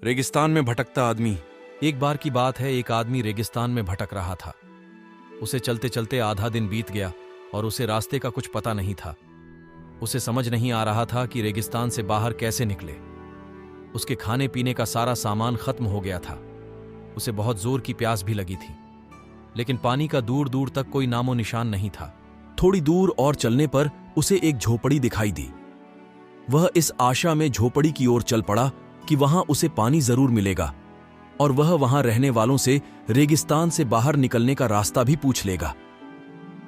रेगिस्तान में भटकता आदमी। एक बार की बात है, एक आदमी रेगिस्तान में भटक रहा था। उसे चलते चलते आधा दिन बीत गया और उसे रास्ते का कुछ पता नहीं था। उसे समझ नहीं आ रहा था कि रेगिस्तान से बाहर कैसे निकले। उसके खाने पीने का सारा सामान खत्म हो गया था। उसे बहुत जोर की प्यास भी लगी थी, लेकिन पानी का दूर दूर तक कोई नामो निशान नहीं था। थोड़ी दूर और चलने पर उसे एक झोपड़ी दिखाई दी। वह इस आशा में झोपड़ी की ओर चल पड़ा कि वहां उसे पानी जरूर मिलेगा और वह वहां रहने वालों से रेगिस्तान से बाहर निकलने का रास्ता भी पूछ लेगा।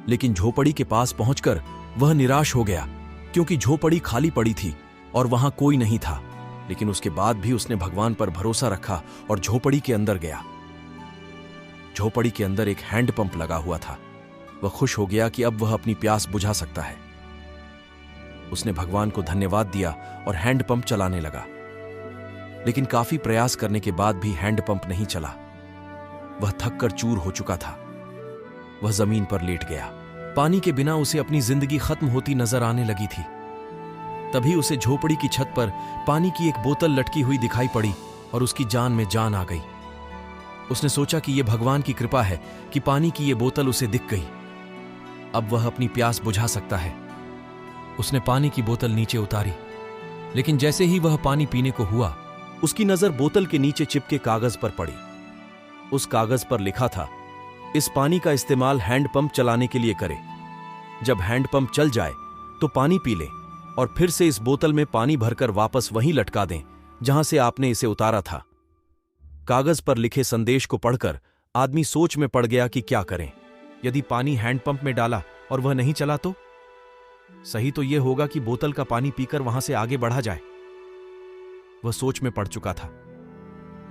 लेकिन झोपड़ी के पास पहुंचकर वह निराश हो गया, क्योंकि झोपड़ी खाली पड़ी थी और वहां कोई नहीं था। लेकिन उसके बाद भी उसने भगवान पर भरोसा रखा और झोपड़ी के अंदर गया। झोपड़ी के अंदर एक हैंडपंप लगा हुआ था। वह खुश हो गया कि अब वह अपनी प्यास बुझा सकता है। उसने भगवान को धन्यवाद दिया और हैंडपंप चलाने लगा। लेकिन काफी प्रयास करने के बाद भी हैंडपंप नहीं चला। वह थक कर चूर हो चुका था। वह जमीन पर लेट गया। पानी के बिना उसे अपनी जिंदगी खत्म होती नजर आने लगी थी। तभी उसे झोपड़ी की छत पर पानी की एक बोतल लटकी हुई दिखाई पड़ी और उसकी जान में जान आ गई। उसने सोचा कि यह भगवान की कृपा है कि पानी की यह बोतल उसे दिख गई। अब वह अपनी प्यास बुझा सकता है। उसने पानी की बोतल नीचे उतारी, लेकिन जैसे ही वह पानी पीने को हुआ, उसकी नजर बोतल के नीचे चिपके कागज पर पड़ी। उस कागज पर लिखा था, इस पानी का इस्तेमाल हैंडपंप चलाने के लिए करें। जब हैंडपंप चल जाए तो पानी पी लें और फिर से इस बोतल में पानी भरकर वापस वहीं लटका दें जहां से आपने इसे उतारा था। कागज पर लिखे संदेश को पढ़कर आदमी सोच में पड़ गया कि क्या करें। यदि पानी हैंडपंप में डाला और वह नहीं चला तो? सही तो यह होगा कि बोतल का पानी पीकर वहां से आगे बढ़ा जाए। वह सोच में पड़ चुका था,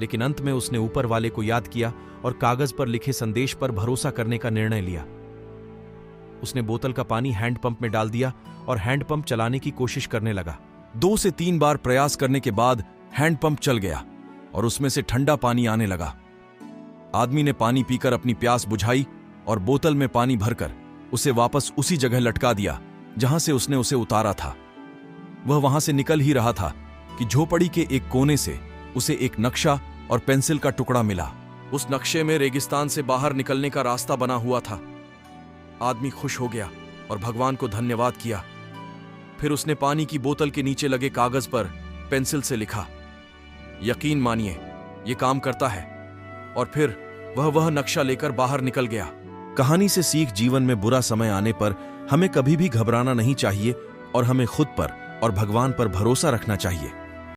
लेकिन अंत में उसने ऊपर वाले को याद किया और कागज पर लिखे संदेश पर भरोसा करने का निर्णय लिया। उसने बोतल का पानी हैंडपंप में डाल दिया और हैंडपंप चलाने की कोशिश करने लगा। 2 से 3 बार प्रयास करने के बाद हैंडपंप चल गया और उसमें से ठंडा पानी आने लगा। आदमी ने पानी पीकर अपनी प्यास बुझाई और बोतल में पानी भरकर उसे वापस उसी जगह लटका दिया जहां से उसने उसे उतारा था। वह वहां से निकल ही रहा था कि झोपड़ी के एक कोने से उसे एक नक्शा और पेंसिल का टुकड़ा मिला। उस नक्शे में रेगिस्तान से बाहर निकलने का रास्ता बना हुआ था। आदमी खुश हो गया और भगवान को धन्यवाद किया। फिर उसने पानी की बोतल के नीचे लगे कागज पर पेंसिल से लिखा, यकीन मानिए यह काम करता है। और फिर वह नक्शा लेकर बाहर निकल गया। कहानी से सीख, जीवन में बुरा समय आने पर हमें कभी भी घबराना नहीं चाहिए और हमें खुद पर और भगवान पर भरोसा रखना चाहिए।